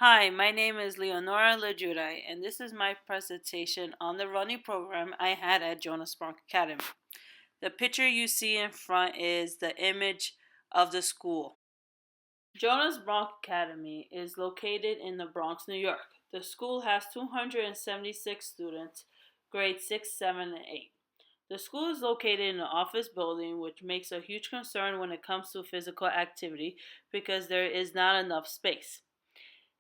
Hi, my name is Leonora Lejudai, and this is my presentation on the running program I had at Jonas Bronk Academy. The picture you see in front is the image of the school. Jonas Bronk Academy is located in the Bronx, New York. The school has 276 students, grades 6, 7, and 8. The school is located in an office building, which makes a huge concern when it comes to physical activity because there is not enough space.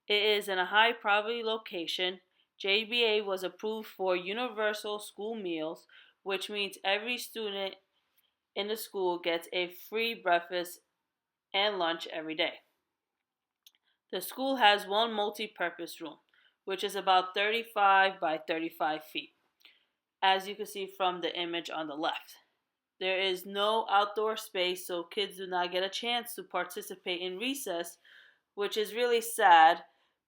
It is in a high poverty location. JBA was approved for universal school meals, which means every student in the school gets a free breakfast and lunch every day. The school has one multi-purpose room, which is about 35 by 35 feet, as you can see from the image on the left. There is no outdoor space, so kids do not get a chance to participate in recess, which is really sad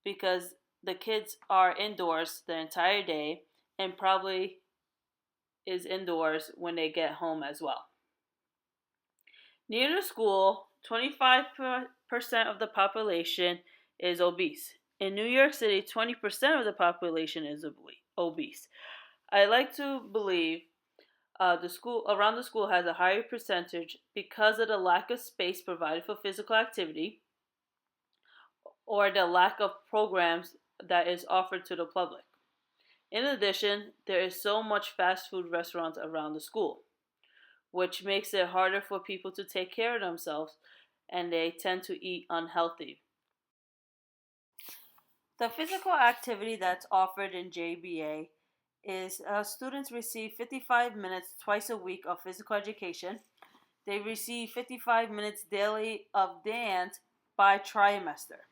because the kids are indoors the entire day and probably is indoors when they get home as well. Near the school, 25% of the population is obese. In New York City, 20% of the population is obese. I like to believe the school around the school has a higher percentage because of the lack of space provided for physical activity or the lack of programs that is offered to the public. In addition, there is so much fast food restaurants around the school, which makes it harder for people to take care of themselves and they tend to eat unhealthy. The physical activity that's offered in JBA is students receive 55 minutes twice a week of physical education. They receive 55 minutes daily of dance by trimester.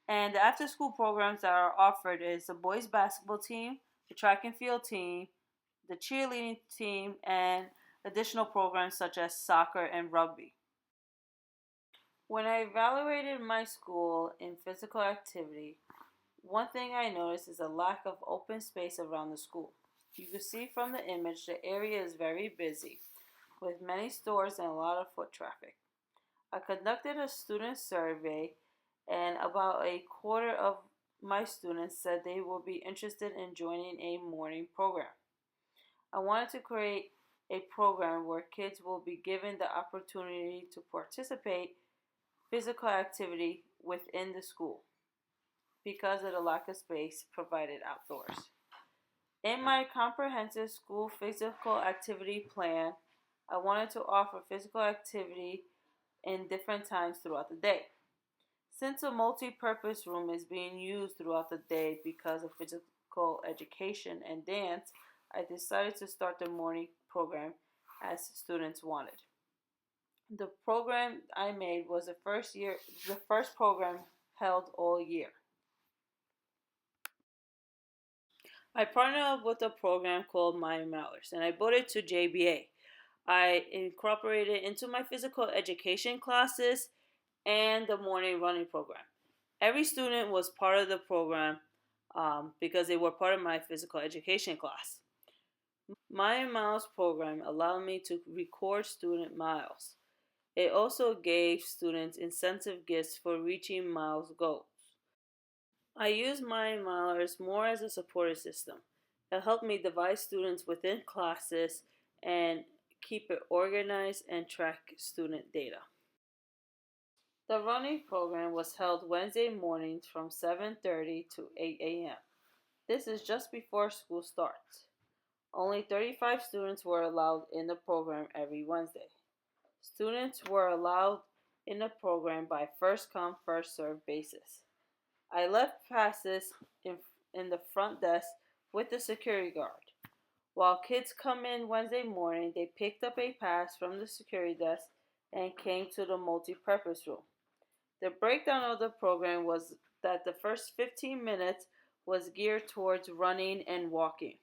And the after school programs that are offered is the boys basketball team, the track and field team, the cheerleading team, and additional programs such as soccer and rugby. When I evaluated my school in physical activity, one thing I noticed is a lack of open space around the school. You can see from the image the area is very busy, with many stores and a lot of foot traffic. I conducted a student survey, and about a quarter of my students said they will be interested in joining a morning program. I wanted to create a program where kids will be given the opportunity to participate physical activity within the school because of the lack of space provided outdoors. In my comprehensive school physical activity plan, I wanted to offer physical activity in different times throughout the day. Since a multi-purpose room is being used throughout the day because of physical education and dance, I decided to start the morning program as students wanted. The program I made was the first program held all year. I partnered up with a program called My Mallers and I brought it to JBA. I incorporated it into my physical education classes and the morning running program. Every student was part of the program because they were part of my physical education class. My Miles program allowed me to record student miles. It also gave students incentive gifts for reaching miles goals. I use my Milers more as a supportive system. It helped me divide students within classes and keep it organized and track student data. The running program was held Wednesday mornings from 7:30 to 8 a.m. This is just before school starts. Only 35 students were allowed in the program every Wednesday. Students were allowed in the program by first come, first served basis. I left passes in the front desk with the security guard. While kids come in Wednesday morning, they picked up a pass from the security desk and came to the multi-purpose room. The breakdown of the program was that the first 15 minutes was geared towards running and walking,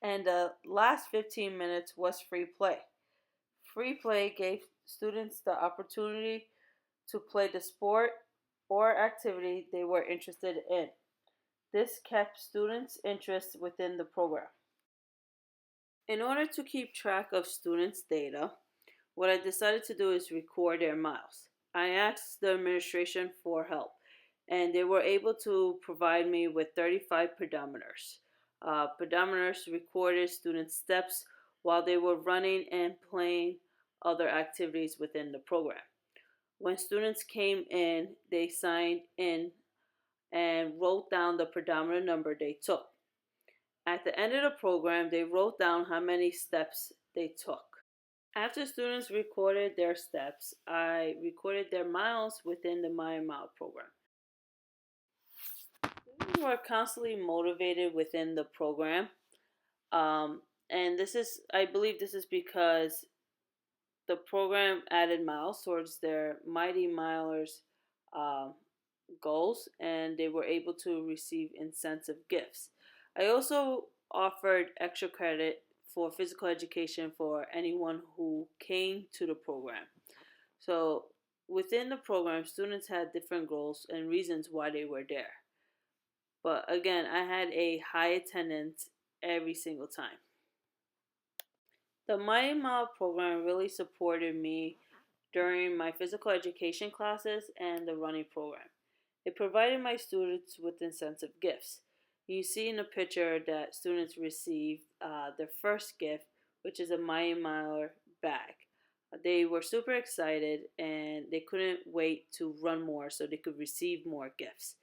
and the last 15 minutes was free play. Free play gave students the opportunity to play the sport or activity they were interested in. This kept students' interest within the program. In order to keep track of students' data, what I decided to do is record their miles. I asked the administration for help. and they were able to provide me with 35 pedometers. Pedometers recorded students' steps while they were running and playing other activities within the program. When students came in, they signed in and wrote down the pedometer number they took. At the end of the program, they wrote down how many steps they took. After students recorded their steps, I recorded their miles within the Mile program. Students were constantly motivated within the program, and I believe this is because the program added miles towards their Mighty Milers um, goals, and they were able to receive incentive gifts. I also offered extra credit for physical education for anyone who came to the program. So within the program, students had different goals and reasons why they were there. But again, I had a high attendance every single time. The Mighty Mile program really supported me during my physical education classes and the running program. It provided my students with incentive gifts. You see in the picture that students received their first gift, which is a Mighty Miler bag. They were super excited and they couldn't wait to run more so they could receive more gifts.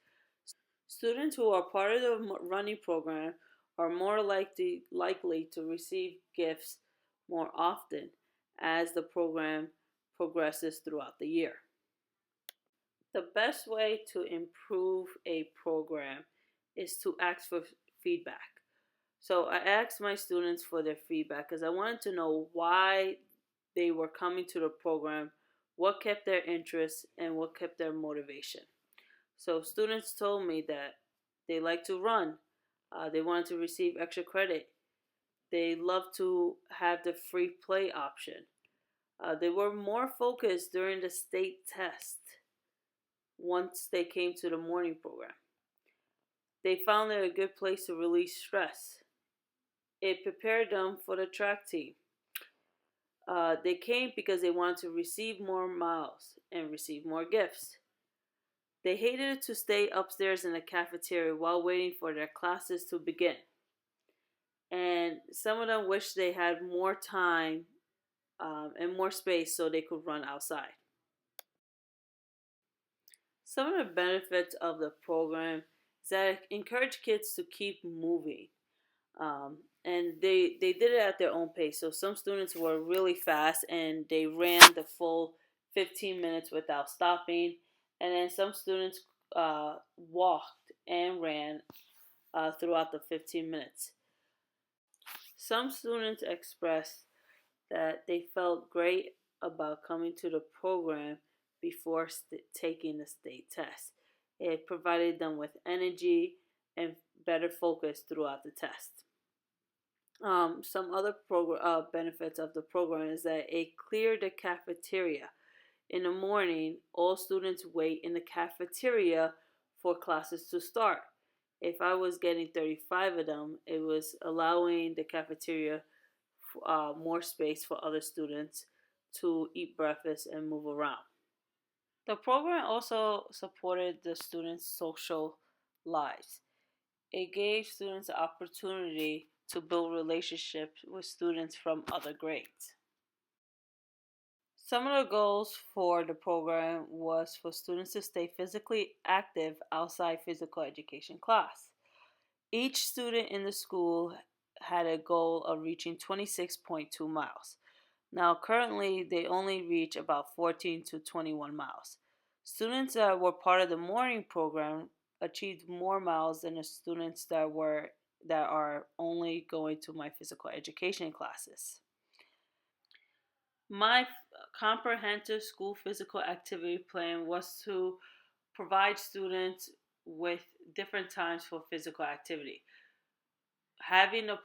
Students who are part of the running program are more likely to receive gifts more often as the program progresses throughout the year. The best way to improve a program is to ask for feedback. So I asked my students for their feedback because I wanted to know why they were coming to the program, what kept their interest, and what kept their motivation. So students told me that they like to run, they wanted to receive extra credit, they love to have the free play option. They were more focused during the state test once they came to the morning program. They found it a good place to release stress. It prepared them for the track team. They came because they wanted to receive more miles and receive more gifts. They hated to stay upstairs in the cafeteria while waiting for their classes to begin. And some of them wished they had more time and more space so they could run outside. Some of the benefits of the program is that it encouraged kids to keep moving. And they did it at their own pace. So some students were really fast and they ran the full 15 minutes without stopping. And then some students walked and ran throughout the 15 minutes. Some students expressed that they felt great about coming to the program before taking the state test. It provided them with energy and better focus throughout the test. Some other benefits of the program is that it cleared the cafeteria. In the morning, all students wait in the cafeteria for classes to start. If I was getting 35 of them, it was allowing the cafeteria more space for other students to eat breakfast and move around. The program also supported the students' social lives. It gave students the opportunity to build relationships with students from other grades. Some of the goals for the program was for students to stay physically active outside physical education class. Each student in the school had a goal of reaching 26.2 miles. Now, currently, they only reach about 14 to 21 miles. Students that were part of the morning program achieved more miles than the students that are only going to my physical education classes. My comprehensive school physical activity plan was to provide students with different times for physical activity. Having a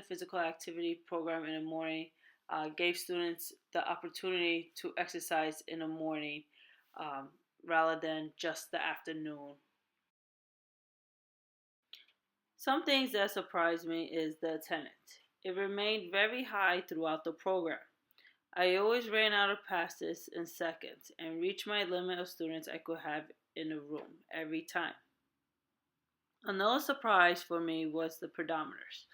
physical activity program in the morning gave students the opportunity to exercise in the morning rather than just the afternoon. Some things that surprised me is the attendance. It remained very high throughout the program. I always ran out of passes in seconds and reached my limit of students I could have in the room every time. Another surprise for me was the pedometers.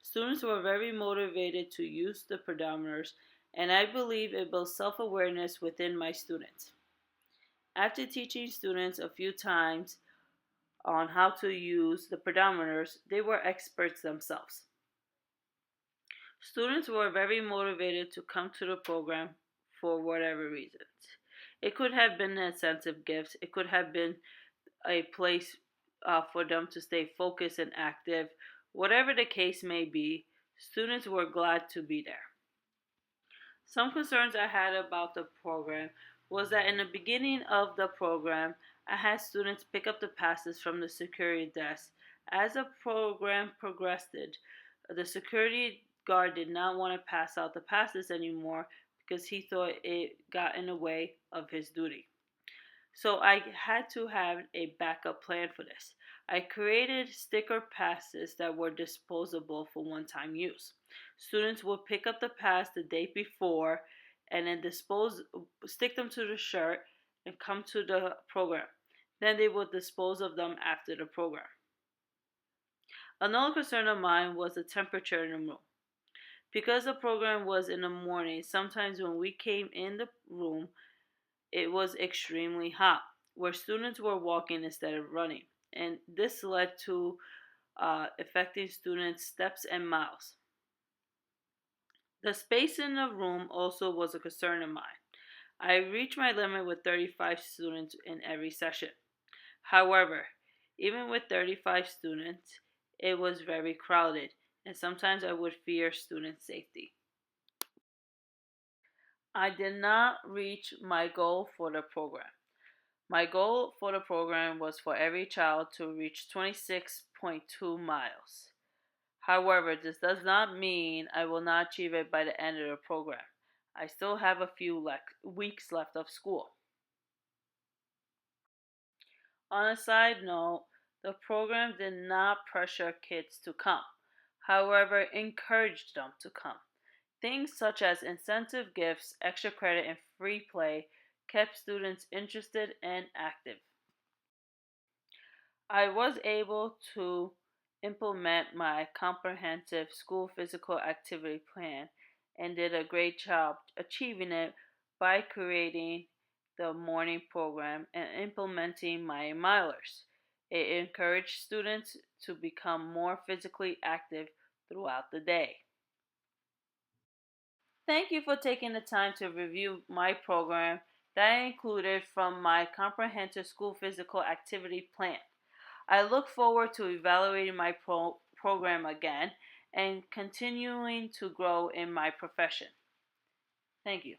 Students were very motivated to use the pedometers, and I believe it built self awareness within my students. After teaching students a few times on how to use the pedometers, they were experts themselves. Students were very motivated to come to the program for whatever reasons. It could have been incentive gifts, it could have been a place for them to stay focused and active. Whatever the case may be, students were glad to be there. Some concerns I had about the program was that in the beginning of the program, I had students pick up the passes from the security desk. As the program progressed, the security guard did not want to pass out the passes anymore because he thought it got in the way of his duty. So I had to have a backup plan for this. I created sticker passes that were disposable for one time use. Students would pick up the pass the day before and then stick them to the shirt and come to the program. Then they would dispose of them after the program. Another concern of mine was the temperature in the room. Because the program was in the morning, sometimes when we came in the room, it was extremely hot, where students were walking instead of running, and this led to affecting students' steps and miles. The space in the room also was a concern of mine. I reached my limit with 35 students in every session. However, even with 35 students, it was very crowded, and sometimes I would fear student safety. I did not reach my goal for the program. My goal for the program was for every child to reach 26.2 miles. However, this does not mean I will not achieve it by the end of the program. I still have a few weeks left of school. On a side note, the program did not pressure kids to come. However, encouraged them to come. Things such as incentive gifts, extra credit, and free play kept students interested and active. I was able to implement my comprehensive school physical activity plan and did a great job achieving it by creating the morning program and implementing my milers. It encouraged students to become more physically active throughout the day. Thank you for taking the time to review my program that I included from my comprehensive school physical activity plan. I look forward to evaluating my program again and continuing to grow in my profession. Thank you.